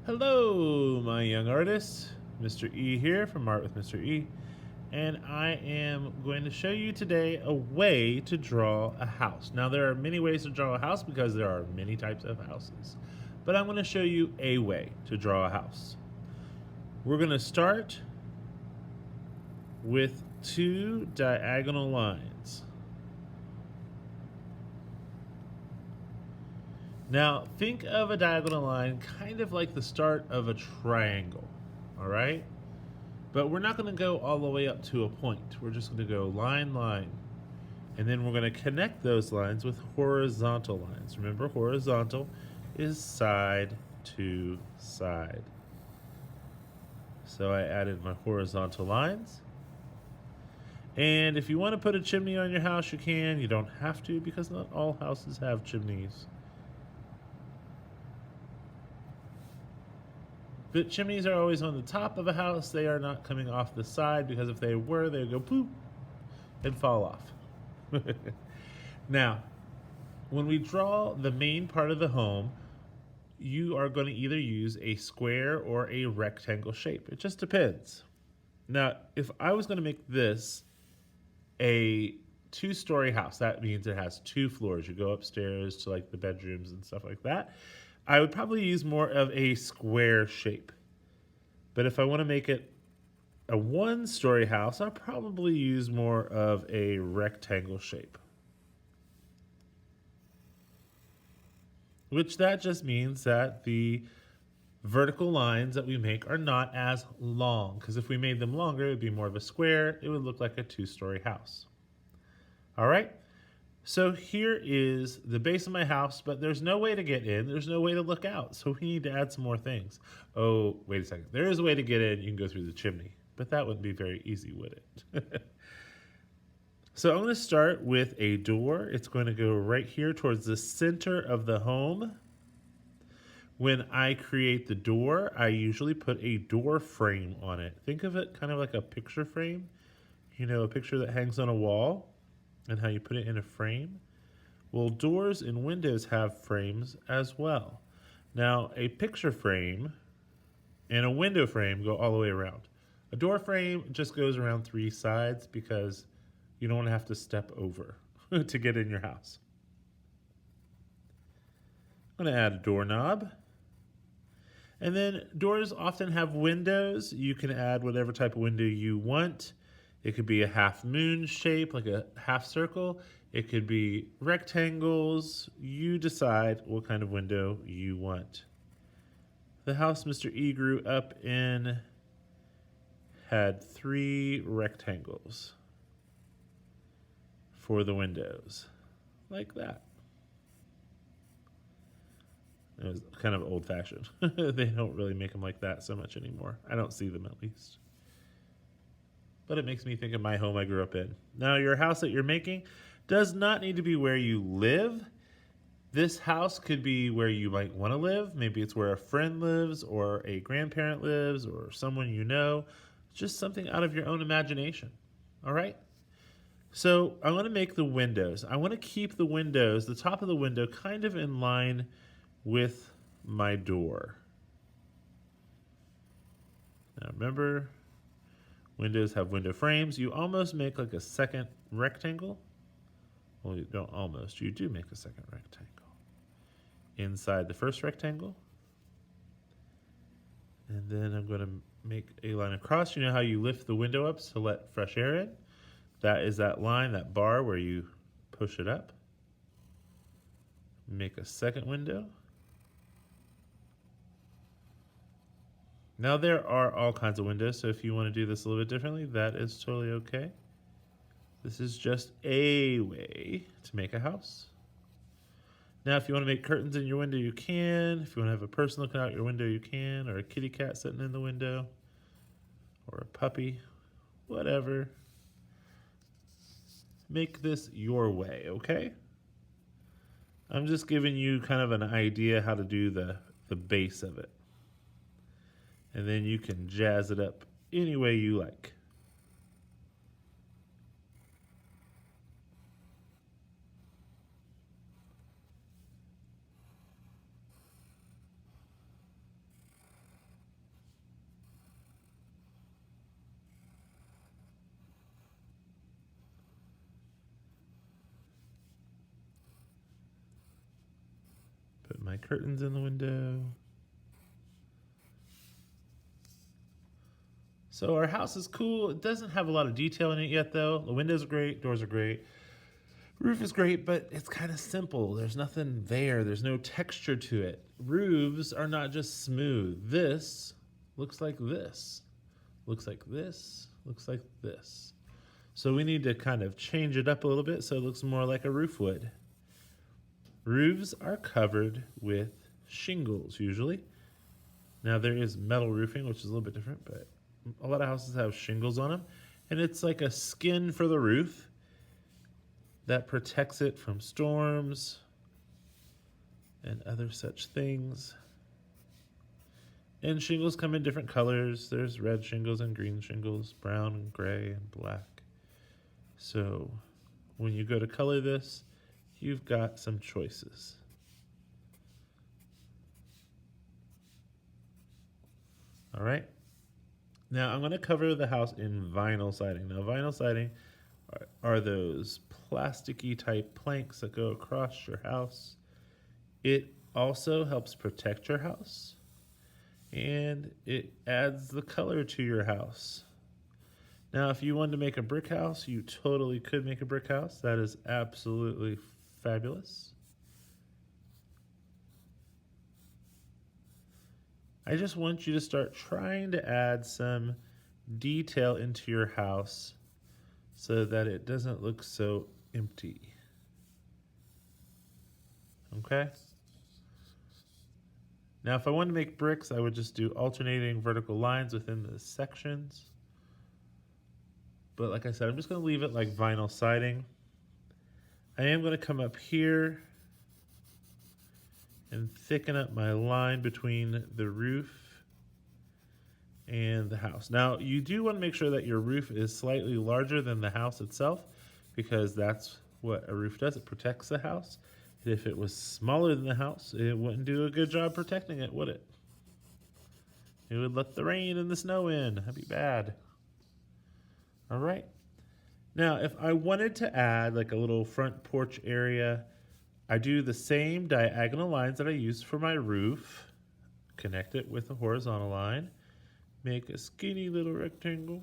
Hello, my young artists. Mr. E here from Art with Mr. E, and I am going to show you today a way to draw a house. Now, there are many ways to draw a house because there are many types of houses, but I'm going to show you a way to draw a house. We're going to start with two diagonal lines. Now, think of a diagonal line kind of like the start of a triangle, all right? But we're not going to go all the way up to a point. We're just going to go line, line. And then we're going to connect those lines with horizontal lines. Remember, horizontal is side to side. So I added my horizontal lines. And if you want to put a chimney on your house, you can. You don't have to because not all houses have chimneys. But chimneys are always on the top of a house. They are not coming off the side because if they were, they would go poop and fall off. Now, when we draw the main part of the home, you are going to either use a square or a rectangle shape. It just depends. Now, if I was going to make this a two-story house, that means it has two floors. You go upstairs to like the bedrooms and stuff like that. I would probably use more of a square shape. But if I want to make it a one-story house, I'll probably use more of a rectangle shape. Which that just means that the vertical lines that we make are not as long, because if we made them longer, it would be more of a square. It would look like a two-story house. All right? So here is the base of my house, but there's no way to get in. There's no way to look out. So we need to add some more things. Oh, wait a second. There is a way to get in. You can go through the chimney, but that wouldn't be very easy, would it? So I'm going to start with a door. It's going to go right here towards the center of the home. When I create the door, I usually put a door frame on it. Think of it kind of like a picture frame. You know, a picture that hangs on a wall and how you put it in a frame. Well, doors and windows have frames as well. Now, a picture frame and a window frame go all the way around. A door frame just goes around three sides because you don't have to step over to get in your house. I'm going to add a doorknob. And then doors often have windows. You can add whatever type of window you want. It could be a half moon shape, like a half circle. It could be rectangles. You decide what kind of window you want. The house Mr. E grew up in had 3 rectangles for the windows, like that. It was kind of old-fashioned. They don't really make them like that so much anymore. I don't see them, at least. But it makes me think of my home I grew up in. Now, your house that you're making does not need to be where you live. This house could be where you might want to live. Maybe it's where a friend lives or a grandparent lives or someone you know. Just something out of your own imagination. All right? So I want to make the windows. I want to keep the windows, the top of the window, kind of in line with my door. Now remember, windows have window frames. You almost make like a second rectangle. Well, you don't almost. You do make a second rectangle. Inside the first rectangle. And then I'm going to make a line across. You know how you lift the window up to let fresh air in? That is that line, that bar where you push it up. Make a second window. Now there are all kinds of windows, so if you want to do this a little bit differently, that is totally okay. This is just a way to make a house. Now if you want to make curtains in your window, you can. If you want to have a person looking out your window, you can. Or a kitty cat sitting in the window. Or a puppy. Whatever. Make this your way, okay? I'm just giving you kind of an idea how to do the base of it. And then you can jazz it up any way you like. my curtains in the window. So our house is cool. It doesn't have a lot of detail in it yet though. The windows are great, doors are great. Roof is great, but it's kind of simple. There's nothing there. There's no texture to it. Roofs are not just smooth. This looks like this. Looks like this. Looks like this. So we need to kind of change it up a little bit so it looks more like a roof would. Roofs are covered with shingles usually. Now there is metal roofing, which is a little bit different, but a lot of houses have shingles on them. And it's like a skin for the roof that protects it from storms and other such things. And shingles come in different colors. There's red shingles and green shingles, brown and gray and black. So when you go to color this, you've got some choices. All right. Now I'm going to cover the house in vinyl siding. Now vinyl siding are those plasticky type planks that go across your house. It also helps protect your house and it adds the color to your house. Now if you wanted to make a brick house, you totally could make a brick house. That is absolutely fabulous. I just want you to start trying to add some detail into your house so that it doesn't look so empty. Okay? Now if I wanted to make bricks, I would just do alternating vertical lines within the sections. But like I said, I'm just going to leave it like vinyl siding. I am going to come up here and thicken up my line between the roof and the house. Now, you do want to make sure that your roof is slightly larger than the house itself because that's what a roof does. It protects the house. And if it was smaller than the house, it wouldn't do a good job protecting it, would it? It would let the rain and the snow in. That'd be bad. All right. Now, if I wanted to add like a little front porch area, I do the same diagonal lines that I used for my roof, connect it with a horizontal line, make a skinny little rectangle,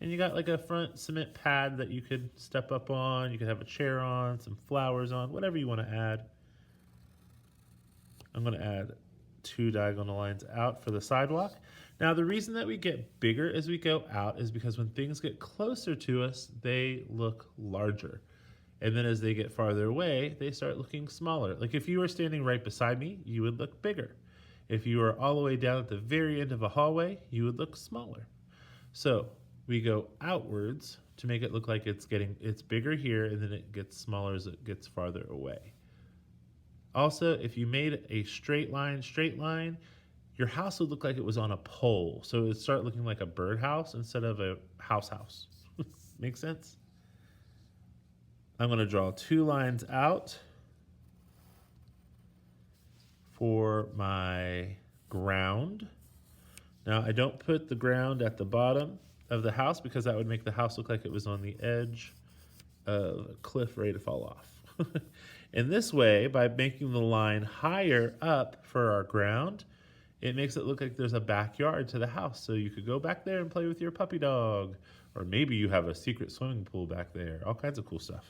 and you got like a front cement pad that you could step up on, you could have a chair on, some flowers on, whatever you want to add. I'm going to add 2 diagonal lines out for the sidewalk. Now the reason that we get bigger as we go out is because when things get closer to us, they look larger. And then as they get farther away, they start looking smaller. Like if you were standing right beside me, you would look bigger. If you were all the way down at the very end of a hallway, you would look smaller. So we go outwards to make it look like it's bigger here and then it gets smaller as it gets farther away. Also, if you made a straight line, your house would look like it was on a pole. So it would start looking like a birdhouse instead of a house. Make sense? I'm going to draw 2 lines out for my ground. Now I don't put the ground at the bottom of the house because that would make the house look like it was on the edge of a cliff ready to fall off. In this way, by making the line higher up for our ground, it makes it look like there's a backyard to the house. So you could go back there and play with your puppy dog. Or maybe you have a secret swimming pool back there. All kinds of cool stuff.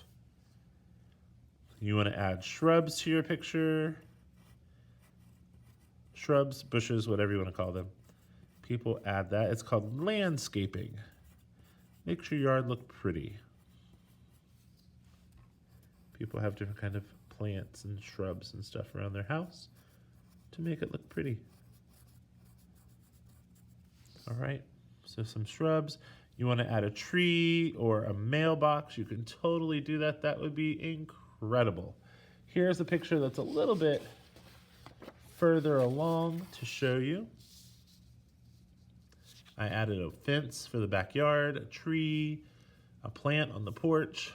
You want to add shrubs to your picture. Shrubs, bushes, whatever you want to call them. People add that. It's called landscaping. Makes your yard look pretty. People have different kind of plants and shrubs and stuff around their house to make it look pretty. All right, so some shrubs. You want to add a tree or a mailbox, you can totally do that. That would be incredible. Here's a picture that's a little bit further along to show you. I added a fence for the backyard, a tree, a plant on the porch,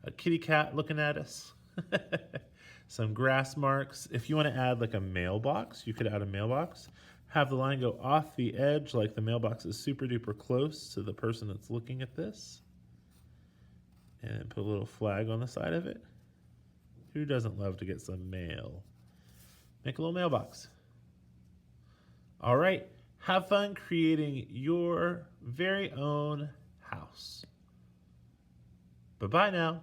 a kitty cat looking at us, some grass marks. If you want to add like a mailbox, you could add a mailbox. Have the line go off the edge like the mailbox is super duper close to the person that's looking at this. And put a little flag on the side of it. Who doesn't love to get some mail? Make a little mailbox. All right, have fun creating your very own house. Bye-bye now.